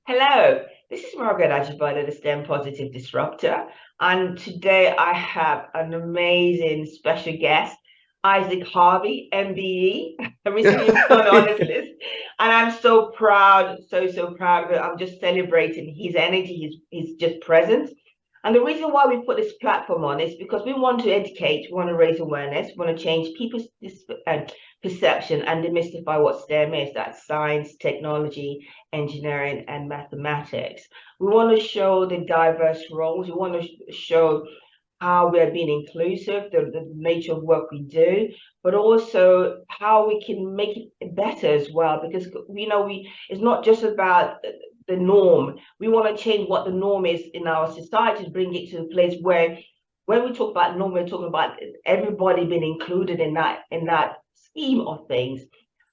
Hello, this is Margaret Ajibade, the STEM Positive Disruptor, and today I have an amazing special guest, Isaac Harvey MBE, recently gone on this list, and I'm so proud, so proud of it. I'm just celebrating his energy, his just presence. And the reason why we put this platform on is because we want to educate, we want to raise awareness, we want to change people's perception and demystify what STEM is. That's science, technology, engineering, and mathematics. We want to show the diverse roles. We want to show how we're being inclusive, the nature of work we do, but also how we can make it better as well. Because it's not just about the norm. We want to change what the norm is in our society to bring it to a place where when we talk about norm, we're talking about everybody being included in that scheme of things.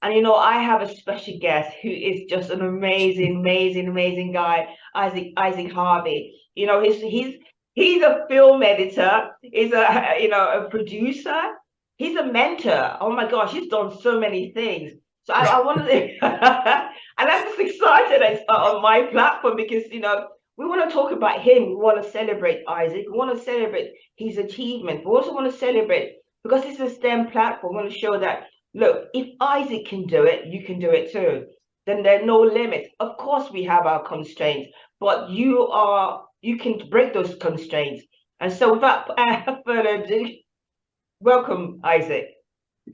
And I have a special guest who is just an amazing guy, Isaac Harvey. He's a film editor, he's a producer, he's a mentor. Oh my gosh, he's done so many things. So I wanted to, and I'm just excited on my platform because we want to talk about him. We want to celebrate Isaac. We want to celebrate his achievement. We also want to celebrate because it's a STEM platform. We want to show that look, if Isaac can do it, you can do it too. Then there are no limits. Of course, we have our constraints, but you can break those constraints. And so, without further ado, welcome, Isaac.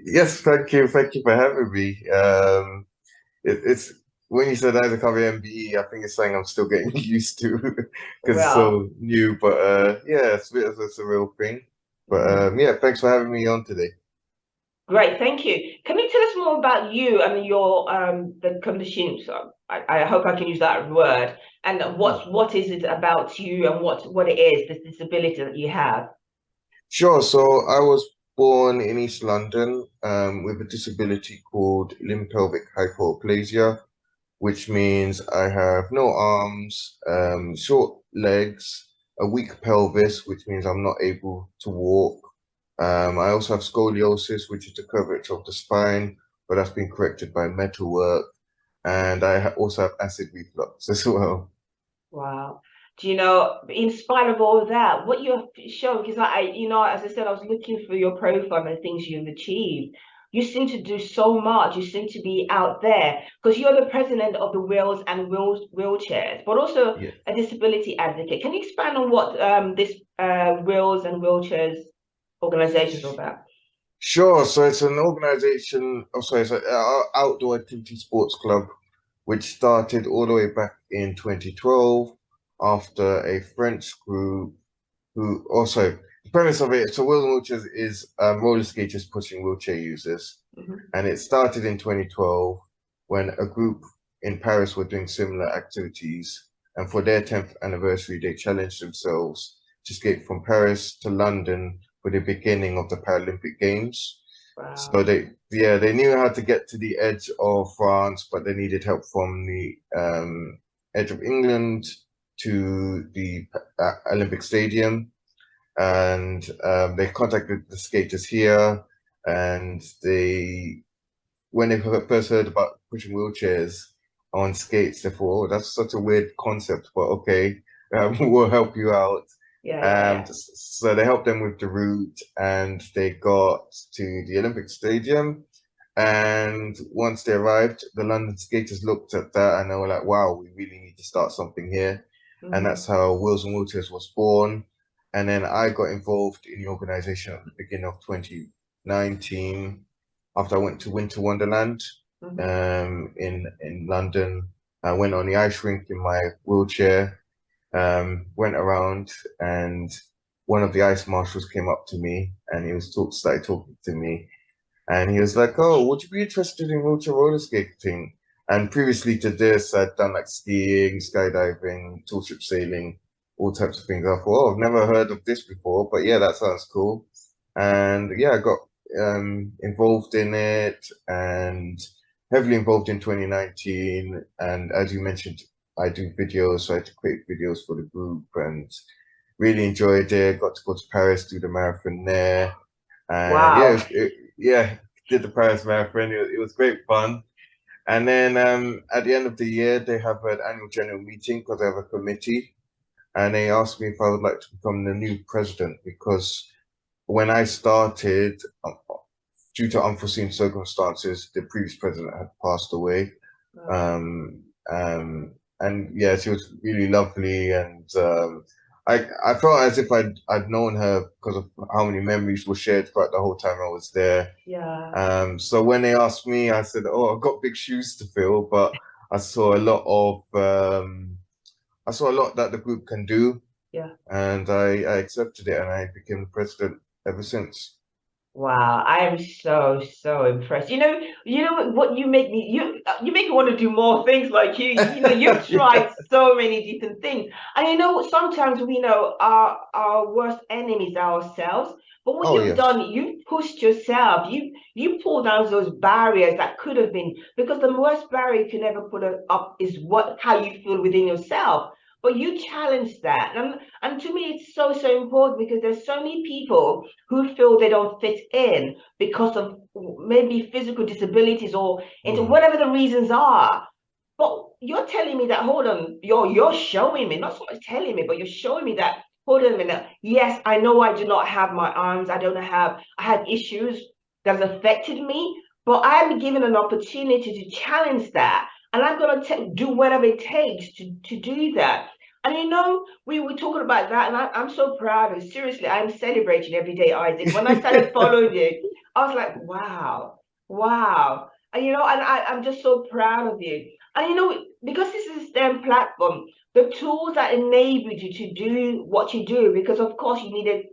Yes, thank you for having me. It's when you said Isaac Harvey MBE, I think it's something I'm still getting used to because it's Well, so new. But yeah, it's a real thing. But mhm. yeah, thanks for having me on today. Great, thank you. Can you tell us more about you and your the condition? So I hope I can use that word. And what is it about you and what it is, this disability that you have? Sure. So I was born in East London with a disability called limb pelvic hypoplasia, which means I have no arms, short legs, a weak pelvis, which means I'm not able to walk. I also have scoliosis, which is the curvature of the spine, but that's been corrected by metalwork. And I also have acid reflux as well. Wow. Do you know, in spite of all of that, what you're showing, because as I said, I was looking through your profile and the things you've achieved. You seem to do so much. You seem to be out there because you're the president of the Wheels and Wheelchairs, but also Yeah. a disability advocate. Can you expand on what this Wheels and Wheelchairs organization is all about? Sure. So it's an organization, oh, sorry, it's an outdoor activity sports club, which started all the way back in 2012 after a French group who also, the premise of it, so Wheels and Wheelchairs is roller skaters pushing wheelchair users. Mhm. And it started in 2012 when a group in Paris were doing similar activities. And for their 10th anniversary, they challenged themselves to skate from Paris to London for the beginning of the Paralympic Games. So Wow. they knew how to get to the edge of France, but they needed help from the edge of England to the Olympic Stadium. And they contacted the skaters here, and when they first heard about pushing wheelchairs on skates, they thought, "Oh, that's such a weird concept, but okay, we'll help you out." Yeah. So they helped them with the route, and they got to the Olympic Stadium. And once they arrived, the London skaters looked at that and they were like, "Wow, we really need to start something here." And Mhm. that's how Wheels and Wheelchairs was born. And then I got involved in the organization at the beginning of 2019 after I went to Winter Wonderland Mhm. in London. I went on the ice rink in my wheelchair, went around, and one of the ice marshals came up to me and started talking to me. And he was like, "Oh, would you be interested in wheelchair roller skating?" And previously to this, I'd done like skiing, skydiving, tall ship sailing, all types of things. I thought, "Oh, I've never heard of this before, but yeah, that sounds cool." And yeah, I got involved in it and heavily involved in 2019. And as you mentioned, I do videos, so I had to create videos for the group and really enjoyed it. Got to go to Paris, do the marathon there. And yeah, Wow. yeah, did the Paris Marathon. It was great fun. And then at the end of the year, they have an annual general meeting because they have a committee, and they asked me if I would like to become the new president because when I started, due to unforeseen circumstances, the previous president had passed away. Um, and yeah, she was really lovely, and I felt as if I'd known her because of how many memories were shared throughout the whole time I was there. Yeah. So when they asked me, I said, "Oh, I've got big shoes to fill," but I saw a lot of I saw a lot that the group can do, Yeah. and I accepted it, and I became the president ever since. Wow, I am so impressed. You know what you make me want to do more things like you. You know, you've tried so many different things. And sometimes we know our worst enemies are ourselves. But what Oh you've yes. done, you've pushed yourself. You pulled down those barriers that could have been, because the worst barrier you can ever put up is how you feel within yourself. But you challenged that. And to me, it's so important because there's so many people who feel they don't fit in because of maybe physical disabilities or into Mm. whatever the reasons are. But you're telling me that, hold on, you're showing me, not so much telling me, but you're showing me that, hold on a minute. Yes, I know I do not have my arms. I had issues that's affected me, but I'm given an opportunity to challenge that. And I'm going to do whatever it takes to do that. And we were talking about that, and I'm so proud of you. Seriously, I'm celebrating every day, Isaac. When I started following you, I was like, wow, wow. I'm just so proud of you. And because this is a STEM platform, the tools that enable you to do what you do, because of course you needed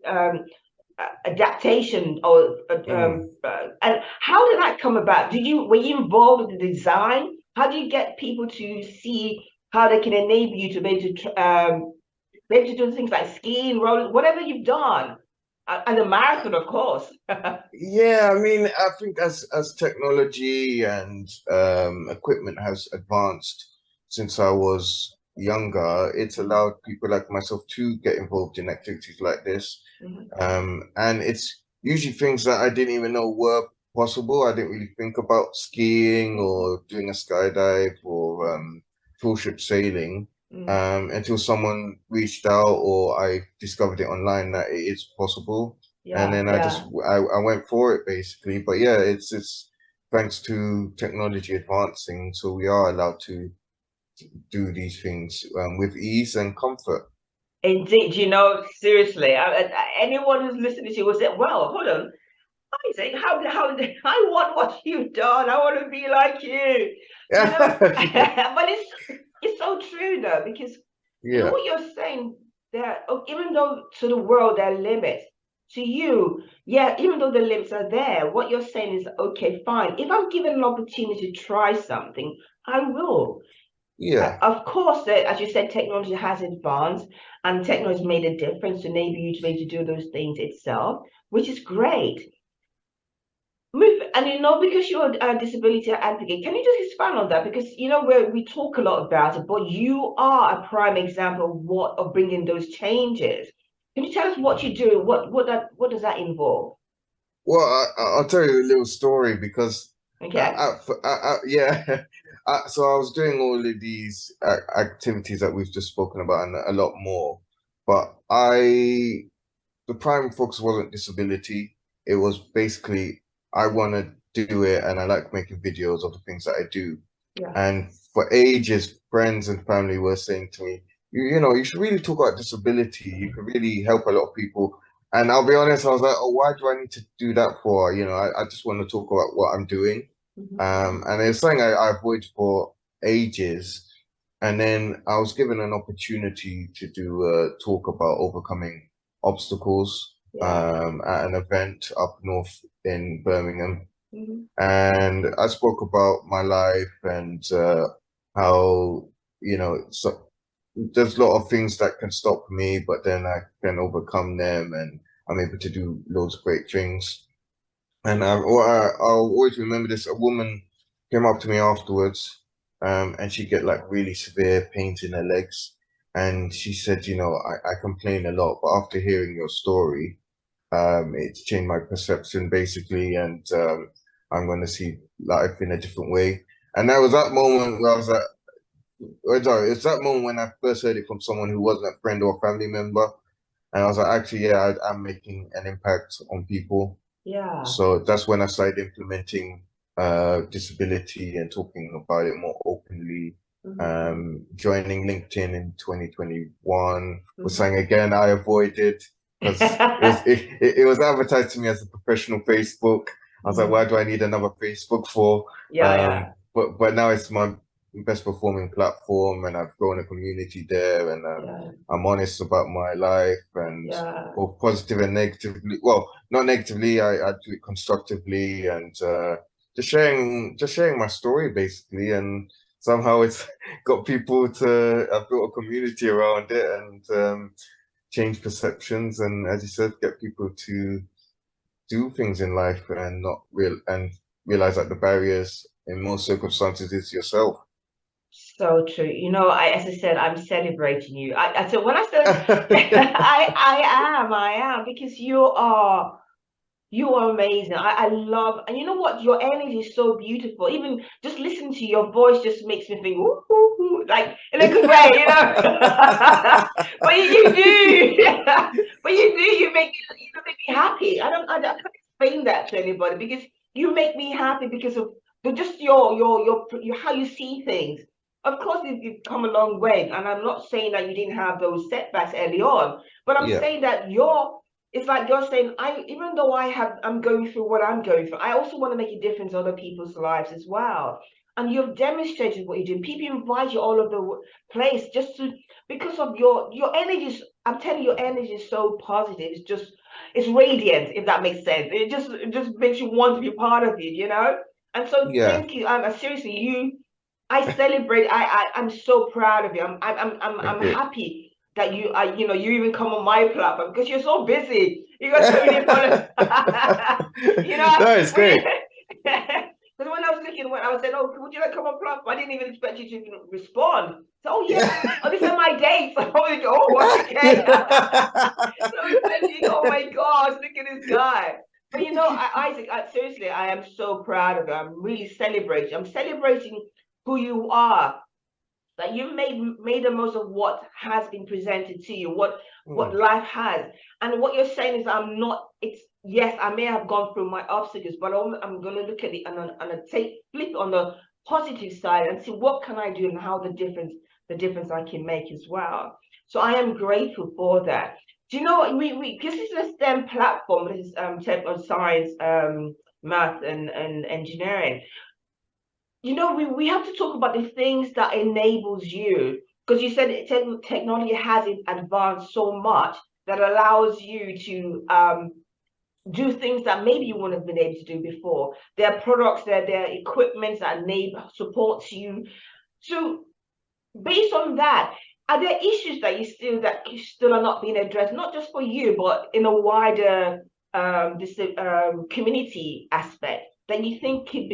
adaptation Mm. and how did that come about? Were you involved with the design? How do you get people to see how they can enable you to be able to do things like skiing, rolling, whatever you've done, and the marathon, of course. Yeah, I mean, I think as technology and equipment has advanced since I was younger, it's allowed people like myself to get involved in activities like this. Mhm. And it's usually things that I didn't even know were possible. I didn't really think about skiing or doing a skydive or full ship sailing Mm. until someone reached out or I discovered it online that it is possible. And Yeah, then yeah. I went for it basically. But yeah, it's thanks to technology advancing, so we are allowed to do these things with ease and comfort. Indeed, seriously, anyone who's listening to you will say, well, hold on, Isaac, how I want what you've done. I want to be like you, Yeah. but it's so true though, because Yeah. what you're saying that even though to the world there are limits, to you, yeah, even though the limits are there, what you're saying is okay, fine. If I'm given an opportunity to try something, I will. Yeah. Of course, as you said, technology has advanced and technology has made a difference to enable you to be able to do those things itself, which is great. And because you're a disability advocate, can you just expand on that? Because we talk a lot about it, but you are a prime example of bringing those changes. Can you tell us what you do? What does that involve? Well, I'll tell you a little story because, Okay. yeah, so I was doing all of these activities that we've just spoken about and a lot more, but the prime focus wasn't disability. It was basically I want to do it and I like making videos of the things that I do. Yeah. And for ages, friends and family were saying to me, you should really talk about disability. You could really help a lot of people. And I'll be honest, I was like, oh, why do I need to do that for? I just want to talk about what I'm doing. Mhm. And it's something I avoided for ages. And then I was given an opportunity to do a talk about overcoming obstacles Yeah. at an event up north in Birmingham. Mhm. And I spoke about my life and how, so there's a lot of things that can stop me, but then I can overcome them and I'm able to do loads of great things. And I'll always remember this. A woman came up to me afterwards, and she get like really severe pains in her legs. And she said, I complain a lot, but after hearing your story, it's changed my perception basically, and I'm going to see life in a different way. And that was that moment where I was like, oh, sorry, it's that moment when I first heard it from someone who wasn't a friend or a family member. And I was like, actually, yeah, I'm making an impact on people. Yeah. So that's when I started implementing disability and talking about it more openly. Joining LinkedIn in 2021 was something again I avoided because it was advertised to me as a professional Facebook. I was like, why do I need another Facebook for? Yeah. But now it's my best performing platform, and I've grown a community there, and Yeah. I'm honest about my life, and Yeah. both positive and negatively. Well, not negatively. I do it constructively, and just sharing my story basically, and somehow it's got people to. I've built a community around it, and change perceptions, and as you said, get people to do things in life and not realize that the barriers in most circumstances is yourself. So true. You know, as I said, I'm celebrating you. I said when I said I am because you are amazing. I love, and you know what? Your energy is so beautiful. Even just listening to your voice just makes me think, ooh, ooh, ooh, like in a good way, you know. But you do, but you do. You make me happy. I can't explain that to anybody because you make me happy because of just your how you see things. Of course, you've come a long way, and I'm not saying that you didn't have those setbacks early on, but I'm Yeah, saying that it's like you're saying, even though I'm going through what I'm going through, I also want to make a difference in other people's lives as well. And you've demonstrated what you're doing. People invite you all over the place just to because of your energy. I'm telling you, your energy is so positive. It's radiant, if that makes sense. It just makes you want to be part of it, you know. And so yeah, thank you. Seriously, I celebrate. I'm so proud of you. I'm thank you. happy that you even come on my platform because you're so busy. You got so many followers. you know, No, it's when great. because when I was looking, when I was saying, "Oh, would you like come on platform?" I didn't even expect you to even respond. So, oh yeah, oh these are my dates. I was like, oh okay. So I'm thinking, oh my gosh, look at this guy. But you know, Isaac, seriously, I am so proud of you. I'm really celebrating. I'm celebrating who you are, that you made the most of what has been presented to you, what life has. And what you're saying is, I'm not, it's, yes, I may have gone through my obstacles, but I'm going to look at it and flip on the positive side and see what can I do and how the difference I can make as well. So I am grateful for that. Do you know, we this is a STEM platform. This is tech or science, math and engineering. We have to talk about the things that enables you, because you said technology has advanced so much that allows you to do things that maybe you wouldn't have been able to do before. There are products, there are equipment that enable supports you. So based on that, are there issues that you still are not being addressed, not just for you, but in a wider community aspect that you think could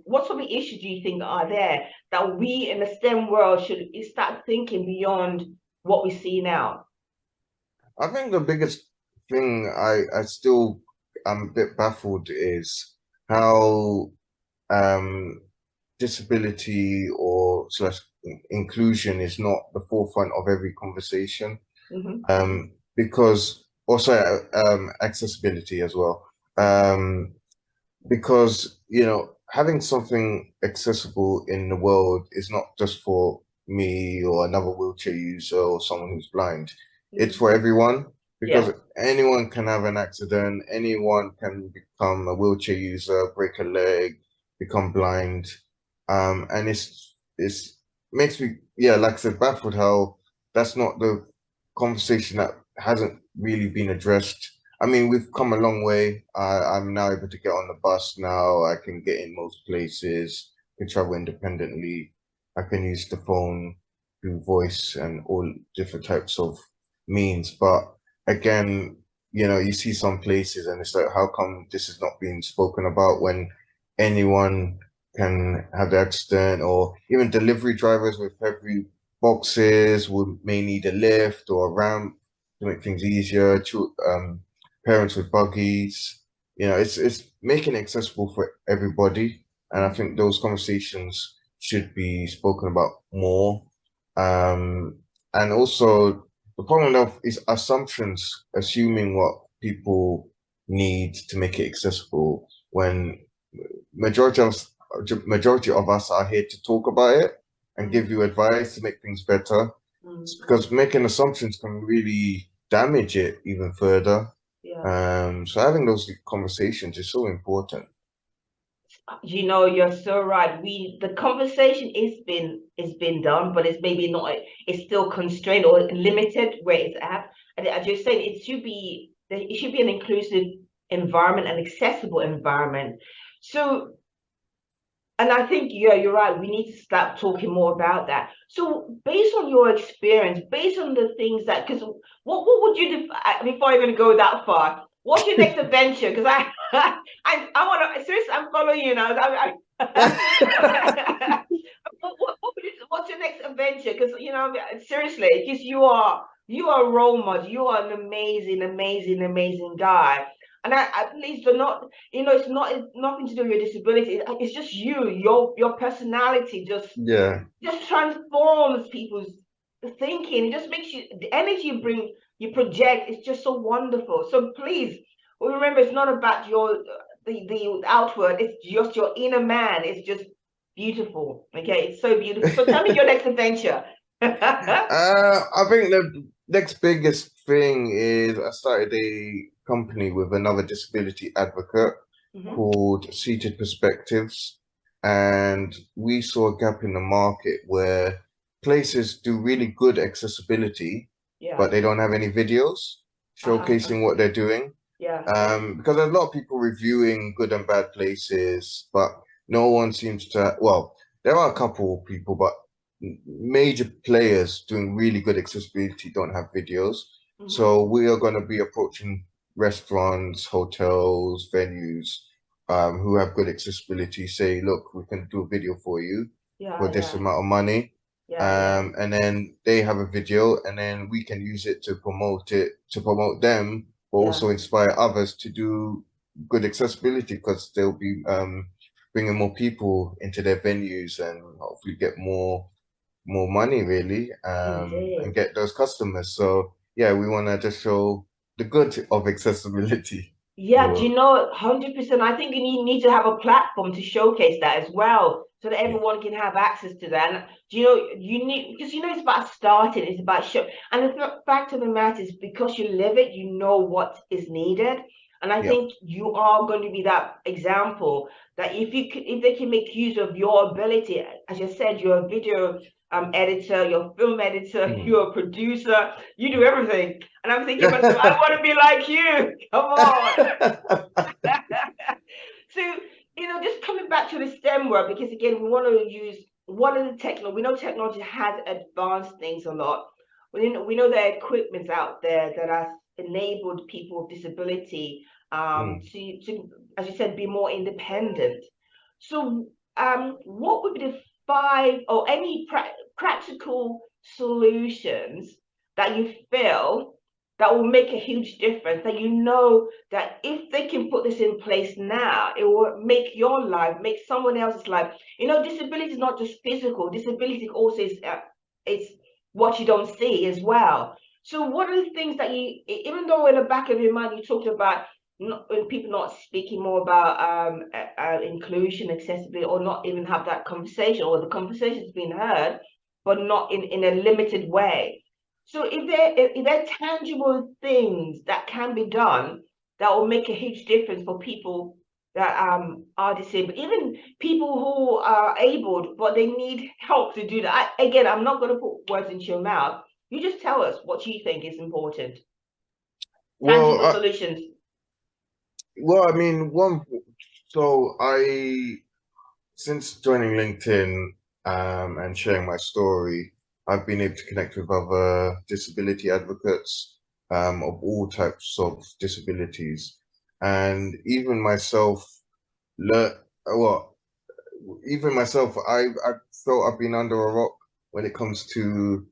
what sort of issues do you think are there that we in the STEM world should start thinking beyond what we see now? I think the biggest thing I still am a bit baffled is how um disability or slash inclusion is not the forefront of every conversation. Because also accessibility as well. Because having something accessible in the world is not just for me or another wheelchair user or someone who's blind. It's for everyone because Yeah. anyone can have an accident, anyone can become a wheelchair user, break a leg, become blind. And it's makes me, yeah, like I said, baffled how that's not the conversation that hasn't really been addressed. I mean, we've come a long way. I'm now able to get on the bus now. I can get in most places, can travel independently. I can use the phone, do voice and all different types of means. But again, you see some places and it's like, how come this is not being spoken about when anyone can have the accident, or even delivery drivers with heavy boxes may need a lift or a ramp to make things easier. Parents with buggies, it's making it accessible for everybody. And I think those conversations should be spoken about more. Um, and also the problem of is assumptions, assuming what people need to make it accessible when majority of majority of us are here to talk about it and give you advice to make things better. It's because making assumptions can really damage it even further. So having those conversations is so important. You know, you're so right. The conversation is been done, but it's maybe not. It's still constrained or limited where it's at. And I just saying it should be an inclusive environment, an accessible environment. So, and I think you're right. We need to start talking more about that. So, based on your experience, based on the things that, because what would you do before you're going to go that far? What's your next adventure? Because I want to seriously. I'm following you now. What's your next adventure? Because seriously, because you are a role model. You are an amazing guy. And at least you're not, it's nothing to do with your disability. It's just your personality just transforms people's thinking. It just makes the energy you project is just so wonderful. So please remember, it's not about the outward. It's just your inner man. It's just beautiful. Okay, it's so beautiful. So tell me your next adventure. I think the next biggest thing is I started a company with another disability advocate called Seated Perspectives, and we saw a gap in the market where places do really good accessibility, but they don't have any videos showcasing what they're doing. Because there's a lot of people reviewing good and bad places, but no one seems to, well, there are a couple of people, but major players doing really good accessibility don't have videos. So we are going to be approaching restaurants, hotels, venues, who have good accessibility, say, look, we can do a video for you for this amount of money. And then they have a video, and then we can use it to promote them, but also inspire others to do good accessibility, because they'll be bringing more people into their venues and hopefully get more money really, and get those customers. So yeah, we want to just show the good of accessibility. Yeah, do you know, 100%? I think you need to have a platform to showcase that as well, so that everyone can have access to that. And do you need, because it's about starting, it's about show. And the fact of the matter is, because you live it, you know what is needed. And I think you are going to be that example that if they can make use of your ability, as you said, you're a video editor, you're a film editor, you're a producer, you do everything. And I'm thinking, I want to be like you. Come on. So, just coming back to the STEM world, because again, we want to use one of the technology. We know technology has advanced things a lot. We know there are equipments out there that have enabled people with disability to, as you said, be more independent. So, what would be the 5 or any practical solutions that you feel that will make a huge difference, that that if they can put this in place now, it will make your life, make someone else's life. Disability is not just physical. Disability also is what you don't see as well. So what are the things that even though in the back of your mind you talked about people not speaking more about inclusion, accessibility, or not even have that conversation, or the conversation's been heard, but not in a limited way. So if there are tangible things that can be done that will make a huge difference for people that are disabled, even people who are able, but they need help to do that. Again, I'm not going to put words into your mouth. You just tell us what you think is important. Tangible solutions. Well, I mean, since joining LinkedIn and sharing my story, I've been able to connect with other disability advocates of all types of disabilities. And even myself, I felt I've been under a rock when it comes to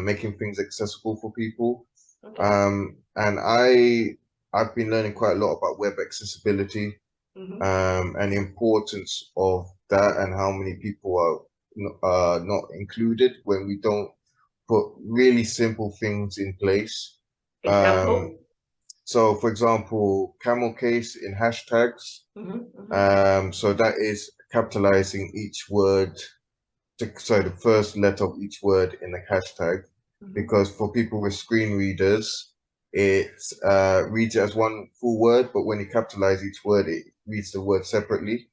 making things accessible for people. And I've been learning quite a lot about web accessibility. and the importance of that and how many people are not included when we don't put really simple things in place. Example? So for example, camel case in hashtags. So that is capitalizing each word, sorry, the first letter of each word in the hashtag, because for people with screen readers, it reads it as one full word, but when you capitalize each word, it reads the word separately.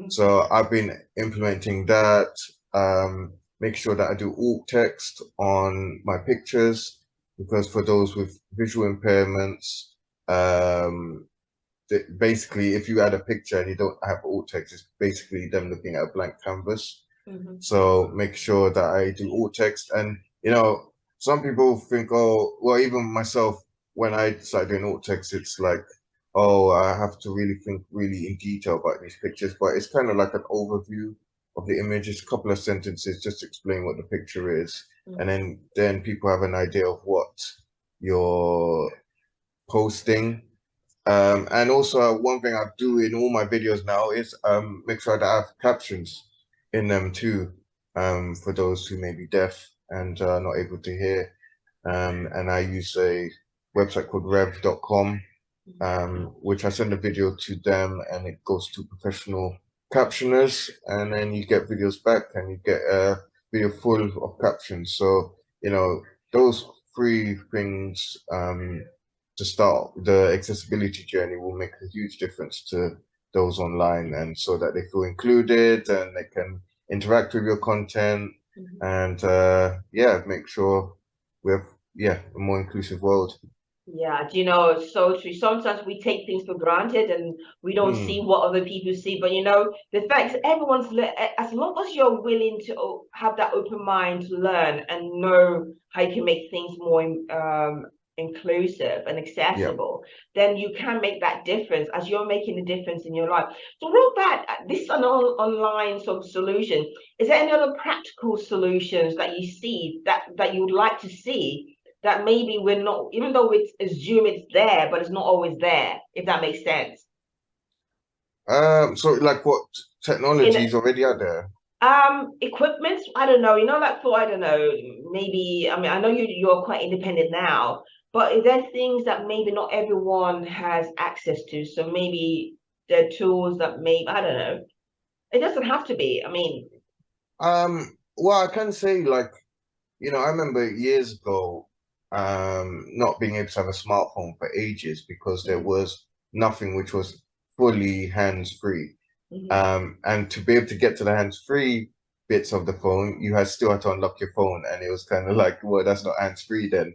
So I've been implementing that, make sure that I do alt text on my pictures, because for those with visual impairments, basically if you add a picture and you don't have alt text, it's basically them looking at a blank canvas. So make sure that I do alt text. And you know, some people think, oh, well, even myself, when I start doing alt text, it's like, oh, I have to really think really in detail about these pictures, but it's kind of like an overview of the image. It's a couple of sentences just to explain what the picture is, and then people have an idea of what you're posting. And also one thing I do in all my videos now is make sure that I have captions in them too, for those who may be deaf and not able to hear. And I use a website called rev.com, which I send a video to them and it goes to professional captioners, and then you get videos back and you get a video full of captions. So, you know, those three things to start the accessibility journey will make a huge difference to those online, and so that they feel included and they can interact with your content and yeah, make sure we have a more inclusive world. Yeah, do you know, so true. Sometimes we take things for granted and we don't see what other people see. But you know, the fact is, as long as you're willing to have that open mind to learn and know how you can make things more inclusive and accessible, then you can make that difference as you're making a difference in your life. So real bad, this is an online sort of solution. Is there any other practical solutions that you see that you would like to see, that maybe we're not, even though we assume it's there, but it's not always there, if that makes sense? So like what technology is already out there? Equipment, I don't know, you know, like for, I don't know, maybe, I mean, I know you're quite independent now, but are there things that maybe not everyone has access to? So maybe there are tools that maybe, I don't know. It doesn't have to be. I mean, Well, I can say, like, you know, I remember years ago, not being able to have a smartphone for ages because there was nothing which was fully hands-free. And to be able to get to the hands-free bits of the phone, you still had to unlock your phone, and it was kind of like, well, that's not hands-free then.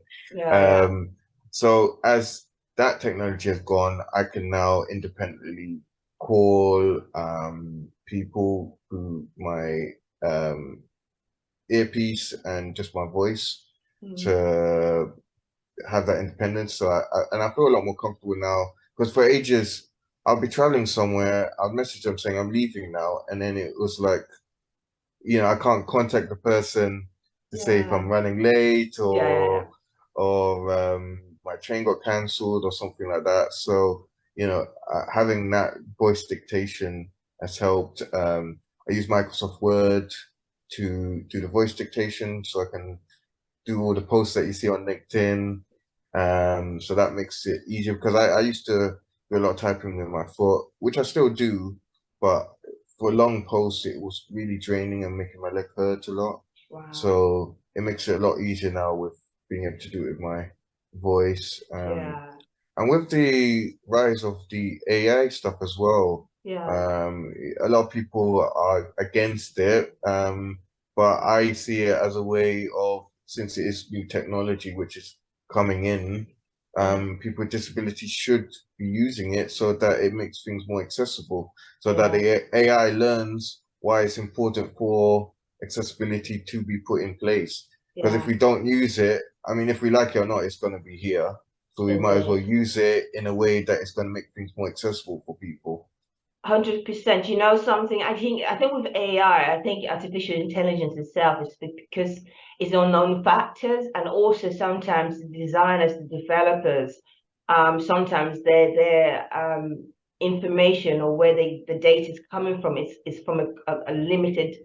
So as that technology has gone, I can now independently call people through my earpiece and just my voice to have that independence. So I feel a lot more comfortable now, because for ages I'll be traveling somewhere, I'll message them saying I'm leaving now, and then it was like, you know, I can't contact the person to say if I'm running late or my train got cancelled or something like that. So, you know, having that voice dictation has helped. I use Microsoft Word to do the voice dictation, so I can do all the posts that you see on LinkedIn. So that makes it easier, because I used to do a lot of typing with my foot, which I still do, but for long posts, it was really draining and making my leg hurt a lot. So it makes it a lot easier now with being able to do it with my voice. And with the rise of the AI stuff as well, a lot of people are against it, but I see it as a way of, since it is new technology which is coming in, people with disabilities should be using it so that it makes things more accessible, so that the AI learns why it's important for accessibility to be put in place. Because if we don't use it, I mean, if we like it or not, it's going to be here. So we might as well use it in a way that it's going to make things more accessible for people. 100%. You know something? I think with AI, I think artificial intelligence itself is because it's unknown factors, and also sometimes the designers, the developers, sometimes they're information or where the data is coming from is from a limited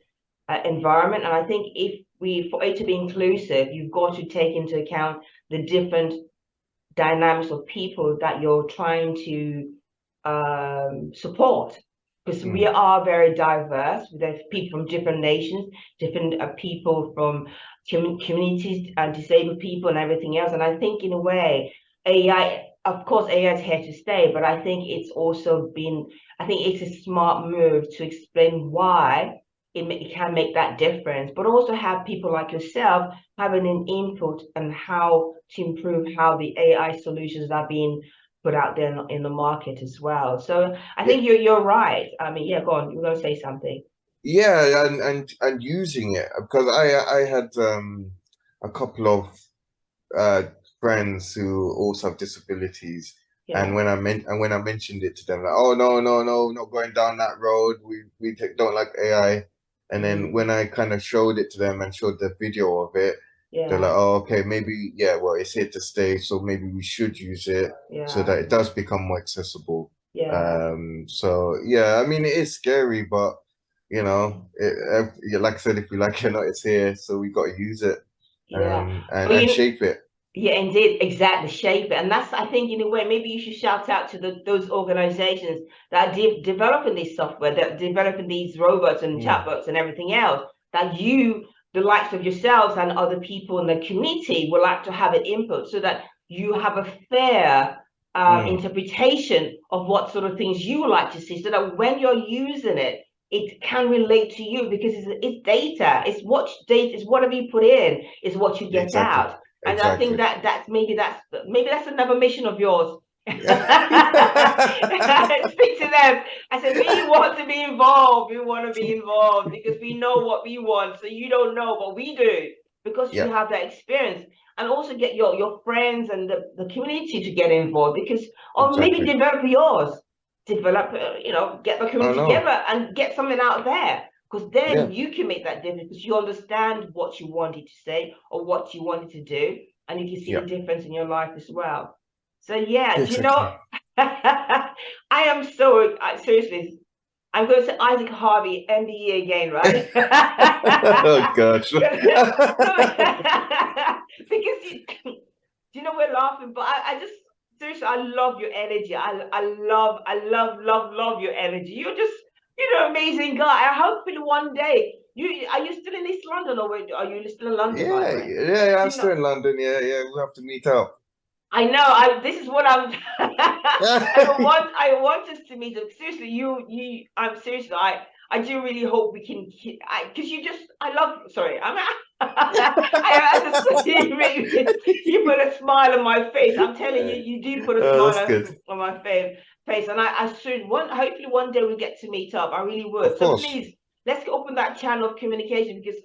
environment. And I think for it to be inclusive, you've got to take into account the different dynamics of people that you're trying to support, because we are very diverse. There's people from different nations, different people from communities and disabled people and everything else. And I think in a way, AI, of course, AI is here to stay, but I think it's also I think it's a smart move to explain why it can make that difference, but also have people like yourself having an input on how to improve how the AI solutions are being put out there in the market as well. So I think you're right. I mean, yeah, go on. You're gonna say something. Yeah, and using it, because I had a couple of friends who also have disabilities, and when I mentioned it to them, like, oh no, not going down that road. We don't like AI. And then when I kind of showed it to them and showed the video of it, they're like, oh, okay, maybe, yeah, well, it's here to stay, so maybe we should use it so that it does become more accessible. So yeah, I mean, it is scary, but you know, like I said, if we like it or not, it's here, so we got to use it, and shape it. Yeah, indeed, exactly, shape it. And that's, I think, in a way, maybe you should shout out to those organizations that are developing this software, that are developing these robots and chatbots and everything else, that the likes of yourselves and other people in the community would like to have an input, so that you have a fair interpretation of what sort of things you would like to see, so that when you're using it, it can relate to you, because it's data. It's whatever you put in is what you get out. And I think that's maybe that's another mission of yours. Speak to them. I said, we want to be involved. We want to be involved because we know what we want. So you don't know what we do, because you have that experience. And also get your friends and the community to get involved, because, or maybe develop yours. Develop, get the community together and get something out there. Because then you can make that difference, because you understand what you wanted to say or what you wanted to do, and you can see the difference in your life as well. So yeah, do you know, I am so seriously, I'm going to say Isaac Harvey MBE again, right? Oh gosh. Because you know, we're laughing, but I just seriously, I love your energy. I love your energy. You're an amazing guy. I hopefully one day are you still in East London, or are you still in London, by the way? Yeah, I'm still in London. Yeah, we'll have to meet up. I know. This is what I'm. I want us to meet up. Seriously, I'm seriously. I do really hope we can. Because I love. Sorry, I understand. You put a smile on my face. I'm telling you, you do put a smile on my face. And I should hopefully one day we get to meet up. I really would. Of course. So please, let's open that channel of communication, because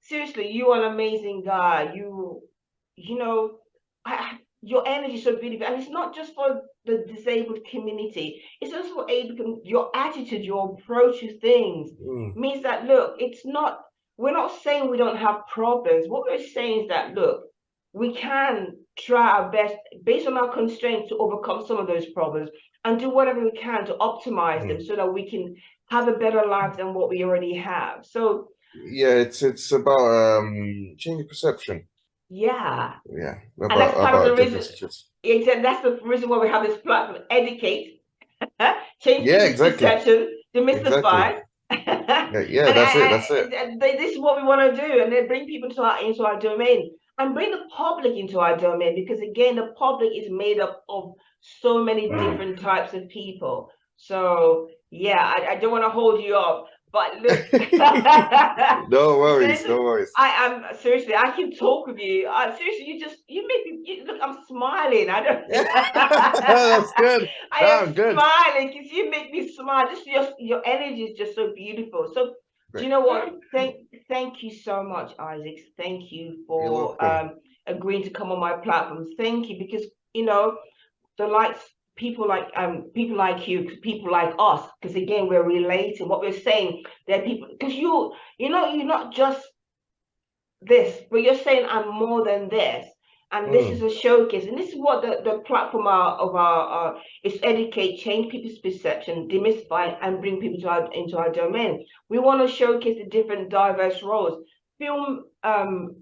seriously, you are an amazing guy. Your energy is so beautiful, and it's not just for the disabled community. It's also for your attitude, your approach to things means that, look, we're not saying we don't have problems. What we're saying is that, look, we can try our best based on our constraints to overcome some of those problems and do whatever we can to optimize them, so that we can have a better life than what we already have. So yeah, it's about changing perception. Yeah. And that's part of the reason. That's the reason why we have this platform: educate, change perception, demystify. That's it. This is what we want to do, and then bring people into our domain, and bring the public into our domain, because again, the public is made up of so many different types of people. So yeah, I don't want to hold you up. But look, no worries. I am seriously. I can talk with you. Seriously, you make me look. I'm smiling. I don't. That's good. I am smiling because you make me smile. Just your energy is just so beautiful. So do you know what? Thank you so much, Isaac. Thank you for agreeing to come on my platform. Thank you, because the likes. People like you, people like us, because again, we're relating. What we're saying, there are people, because you're not just this, but you're saying I'm more than this. And this is a showcase, and this is what the platform of our is: educate, change people's perception, demystify, and bring people into our domain. We want to showcase the different diverse roles: film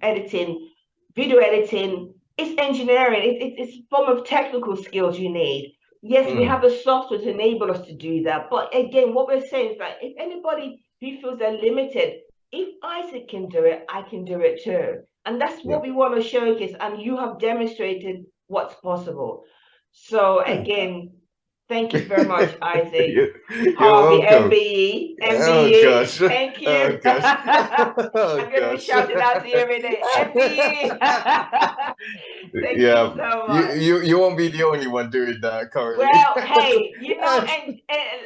editing, video editing. It's engineering. It's a form of technical skills you need. Yes, we have the software to enable us to do that. But again, what we're saying is that if anybody who feels they're limited, if Isaac can do it, I can do it too. And that's what we want to showcase. And you have demonstrated what's possible. So again, thank you very much, Isaac. You're Harvey welcome. MBE, Oh MBE. gosh. Thank you. Oh gosh. Oh I'm going to be gosh. shouting out to you every day. MBE. Thank you so much. You won't be the only one doing that currently. Well, hey,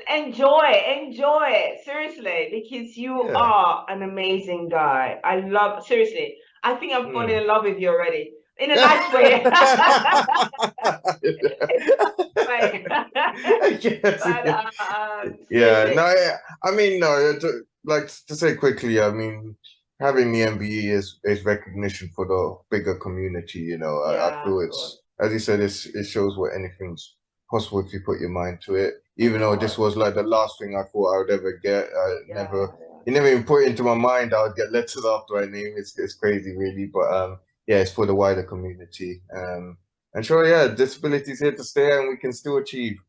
enjoy it, seriously, because you are an amazing guy. Seriously, I think I'm falling in love with you already, in a nice way. I mean, no, like to say quickly, I mean, having the MBE is recognition for the bigger community, you know. I feel it's, as you said, it shows what anything's possible if you put your mind to it. Even though this was like the last thing I thought I would ever get, it never even put into my mind I would get letters after my name. It's crazy, really, but yeah, it's for the wider community. And sure, yeah, disability is here to stay, and we can still achieve.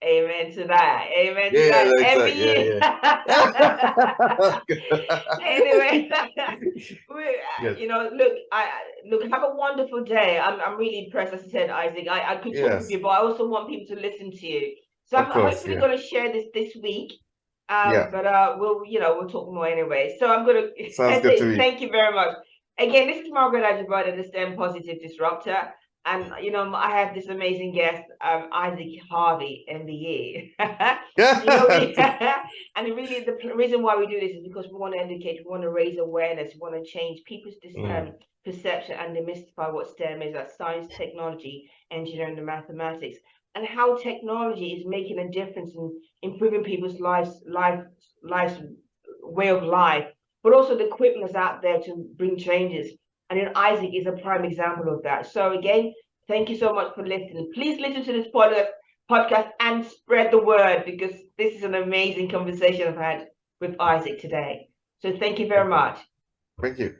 Amen to that. Amen to that. Exactly. Anyway, you know, look, have a wonderful day. I'm really impressed, as I said, Isaac. I could talk with you, but I also want people to listen to you. So I'm hopefully going to share this week. But we'll talk more anyway. So I'm going to say thank you very much. Again, this is Margaret Ajibade, the STEM Positive Disruptor. And, you know, I have this amazing guest, Isaac Harvey MBE. And really the reason why we do this is because we want to educate, we want to raise awareness, we want to change people's perception and demystify what STEM is: that's science, technology, engineering, and mathematics, and how technology is making a difference in improving people's lives, way of life, but also the equipment is out there to bring changes. And then Isaac is a prime example of that. So again, thank you so much for listening. Please listen to this podcast and spread the word, because this is an amazing conversation I've had with Isaac today. So thank you very much. Thank you.